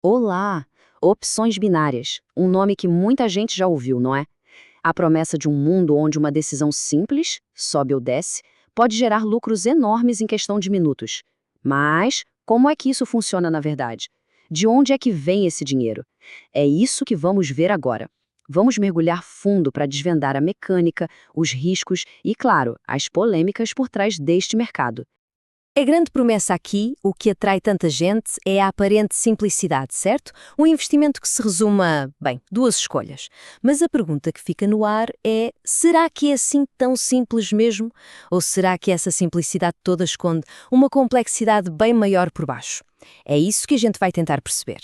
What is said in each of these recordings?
Olá! Opções binárias. Um nome que muita gente já ouviu, não é? A promessa de um mundo onde uma decisão simples, sobe ou desce, pode gerar lucros enormes em questão de minutos. Mas como é que isso funciona na verdade? De onde é que vem esse dinheiro? É isso que vamos ver agora. Vamos mergulhar fundo para desvendar a mecânica, os riscos e, claro, as polêmicas por trás deste mercado. A grande promessa aqui, o que atrai tanta gente, é a aparente simplicidade, certo? Um investimento que se resume a, bem, duas escolhas. Mas a pergunta que fica no ar é: será que é assim tão simples mesmo? Ou será que essa simplicidade toda esconde uma complexidade bem maior por baixo? É isso que a gente vai tentar perceber.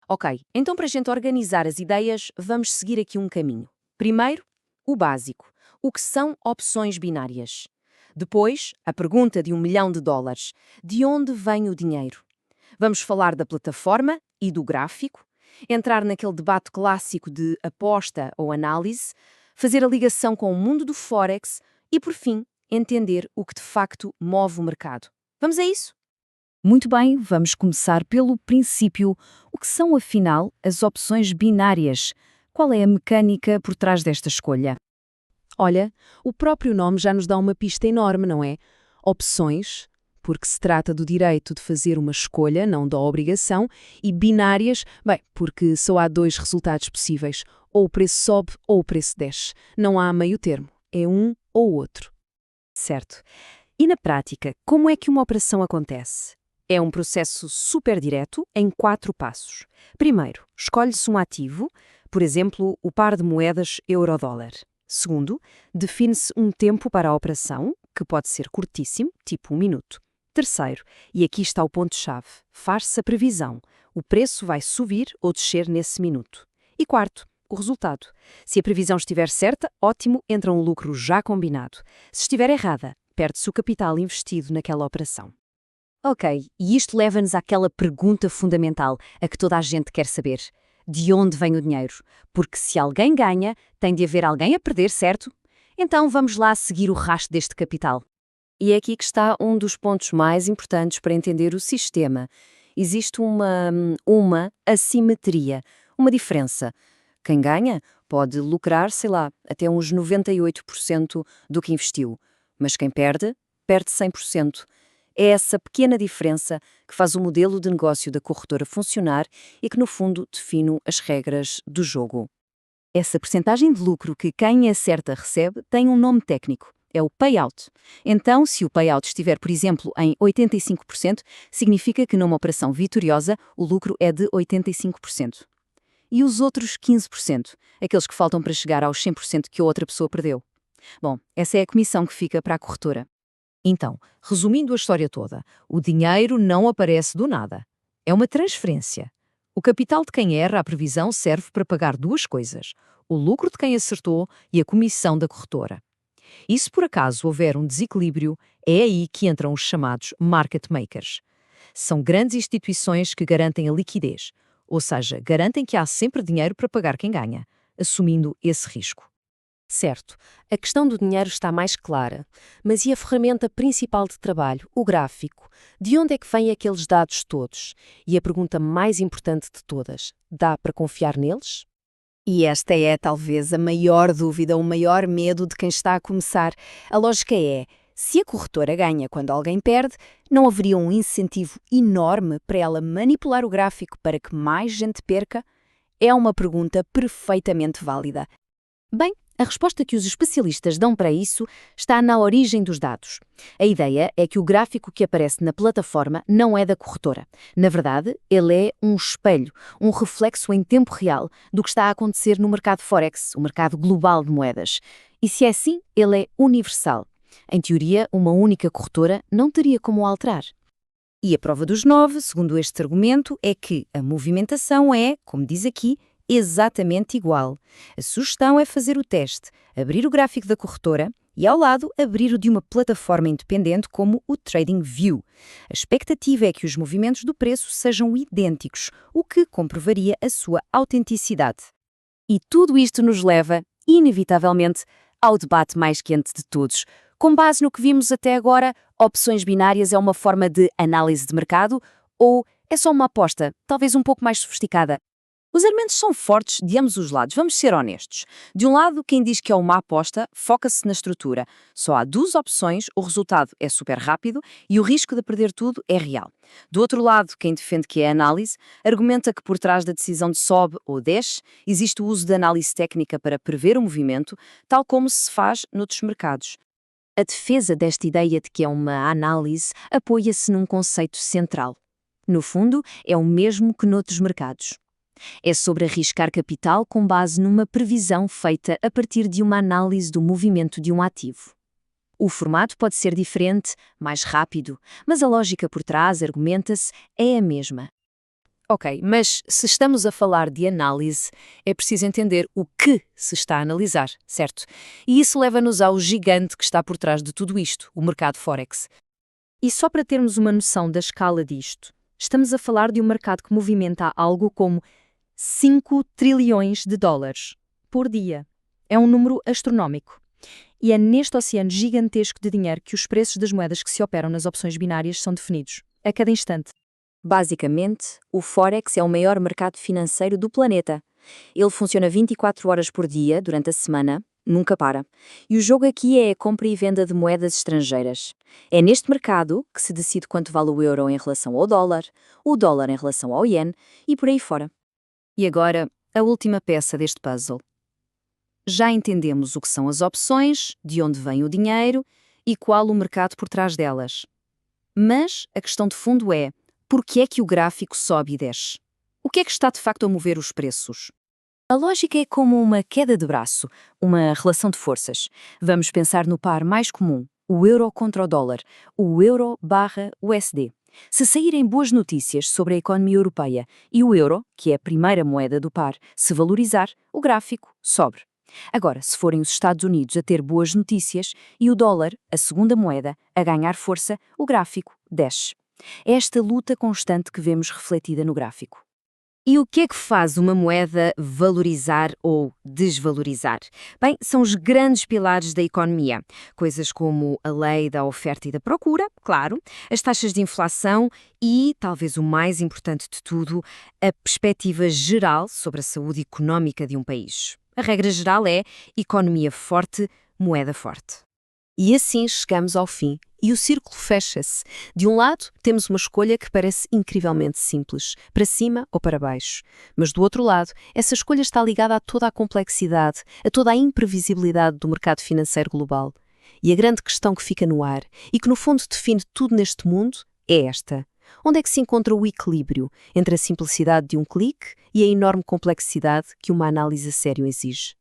Ok, então para a gente organizar as ideias, vamos seguir aqui um caminho. Primeiro, o básico. O que são opções binárias? Depois, a pergunta de US$ 1 milhão. De onde vem o dinheiro? Vamos falar da plataforma e do gráfico, entrar naquele debate clássico de aposta ou análise, fazer a ligação com o mundo do Forex e, por fim, entender o que de facto move o mercado. Vamos a isso? Muito bem, vamos começar pelo princípio. O que são, afinal, as opções binárias? Qual é a mecânica por trás desta escolha? Olha, o próprio nome já nos dá uma pista enorme, não é? Opções, porque se trata do direito de fazer uma escolha, não da obrigação, e binárias, bem, porque só há dois resultados possíveis, ou o preço sobe ou o preço desce. Não há meio termo, é um ou outro. Certo. E na prática, como é que uma operação acontece? É um processo super direto em 4 passos. Primeiro, escolhe-se um ativo, por exemplo, o par de moedas euro-dólar. Segundo, define-se um tempo para a operação, que pode ser curtíssimo, tipo 1 minuto. Terceiro, e aqui está o ponto-chave, faz-se a previsão. O preço vai subir ou descer nesse minuto. E quarto, o resultado. Se a previsão estiver certa, ótimo, entra um lucro já combinado. Se estiver errada, perde-se o capital investido naquela operação. Ok, e isto leva-nos àquela pergunta fundamental, a que toda a gente quer saber. De onde vem o dinheiro? Porque se alguém ganha, tem de haver alguém a perder, certo? Então vamos lá seguir o rastro deste capital. E é aqui que está um dos pontos mais importantes para entender o sistema. Existe uma assimetria, uma diferença. Quem ganha pode lucrar, sei lá, até uns 98% do que investiu, mas quem perde, perde 100%. É essa pequena diferença que faz o modelo de negócio da corretora funcionar e que, no fundo, define as regras do jogo. Essa percentagem de lucro que quem acerta recebe tem um nome técnico. É o payout. Então, se o payout estiver, por exemplo, em 85%, significa que numa operação vitoriosa o lucro é de 85%. E os outros 15%, aqueles que faltam para chegar aos 100% que a outra pessoa perdeu? Bom, essa é a comissão que fica para a corretora. Então, resumindo a história toda, o dinheiro não aparece do nada. É uma transferência. O capital de quem erra a previsão serve para pagar duas coisas: o lucro de quem acertou e a comissão da corretora. E se por acaso houver um desequilíbrio, é aí que entram os chamados market makers. São grandes instituições que garantem a liquidez, ou seja, garantem que há sempre dinheiro para pagar quem ganha, assumindo esse risco. Certo, a questão do dinheiro está mais clara, mas e a ferramenta principal de trabalho, o gráfico? De onde é que vêm aqueles dados todos? E a pergunta mais importante de todas, dá para confiar neles? E esta é talvez a maior dúvida, o maior medo de quem está a começar. A lógica é: se a corretora ganha quando alguém perde, não haveria um incentivo enorme para ela manipular o gráfico para que mais gente perca? É uma pergunta perfeitamente válida. Bem, a resposta que os especialistas dão para isso está na origem dos dados. A ideia é que o gráfico que aparece na plataforma não é da corretora. Na verdade, ele é um espelho, um reflexo em tempo real do que está a acontecer no mercado Forex, o mercado global de moedas. E se é assim, ele é universal. Em teoria, uma única corretora não teria como o alterar. E a prova dos 9, segundo este argumento, é que a movimentação é, como diz aqui, exatamente igual. A sugestão é fazer o teste, abrir o gráfico da corretora e, ao lado, abrir o de uma plataforma independente como o TradingView. A expectativa é que os movimentos do preço sejam idênticos, o que comprovaria a sua autenticidade. E tudo isto nos leva, inevitavelmente, ao debate mais quente de todos. Com base no que vimos até agora, opções binárias é uma forma de análise de mercado ou é só uma aposta, talvez um pouco mais sofisticada. Os argumentos são fortes de ambos os lados, vamos ser honestos. De um lado, quem diz que é uma aposta foca-se na estrutura. Só há 2 opções, o resultado é super rápido e o risco de perder tudo é real. Do outro lado, quem defende que é análise, argumenta que por trás da decisão de sobe ou desce, existe o uso de análise técnica para prever o movimento, tal como se faz noutros mercados. A defesa desta ideia de que é uma análise apoia-se num conceito central. No fundo, é o mesmo que noutros mercados. É sobre arriscar capital com base numa previsão feita a partir de uma análise do movimento de um ativo. O formato pode ser diferente, mais rápido, mas a lógica por trás, argumenta-se, é a mesma. Ok, mas se estamos a falar de análise, é preciso entender o que se está a analisar, certo? E isso leva-nos ao gigante que está por trás de tudo isto, o mercado Forex. E só para termos uma noção da escala disto, estamos a falar de um mercado que movimenta algo como 5 trilhões de dólares por dia. É um número astronómico. E é neste oceano gigantesco de dinheiro que os preços das moedas que se operam nas opções binárias são definidos, a cada instante. Basicamente, o Forex é o maior mercado financeiro do planeta. Ele funciona 24 horas por dia, durante a semana, nunca para. E o jogo aqui é a compra e venda de moedas estrangeiras. É neste mercado que se decide quanto vale o euro em relação ao dólar, o dólar em relação ao iene e por aí fora. E agora, a última peça deste puzzle. Já entendemos o que são as opções, de onde vem o dinheiro e qual o mercado por trás delas. Mas a questão de fundo é, por que é que o gráfico sobe e desce? O que é que está de facto a mover os preços? A lógica é como uma queda de braço, uma relação de forças. Vamos pensar no par mais comum, o euro contra o dólar, o euro/USD. Se saírem boas notícias sobre a economia europeia e o euro, que é a primeira moeda do par, se valorizar, o gráfico sobe. Agora, se forem os Estados Unidos a ter boas notícias e o dólar, a segunda moeda, a ganhar força, o gráfico desce. É esta luta constante que vemos refletida no gráfico. E o que é que faz uma moeda valorizar ou desvalorizar? Bem, são os grandes pilares da economia. Coisas como a lei da oferta e da procura, claro, as taxas de inflação e, talvez o mais importante de tudo, a perspectiva geral sobre a saúde económica de um país. A regra geral é economia forte, moeda forte. E assim chegamos ao fim e o círculo fecha-se. De um lado, temos uma escolha que parece incrivelmente simples, para cima ou para baixo. Mas do outro lado, essa escolha está ligada a toda a complexidade, a toda a imprevisibilidade do mercado financeiro global. E a grande questão que fica no ar, e que no fundo define tudo neste mundo, é esta. Onde é que se encontra o equilíbrio entre a simplicidade de um clique e a enorme complexidade que uma análise a sério exige?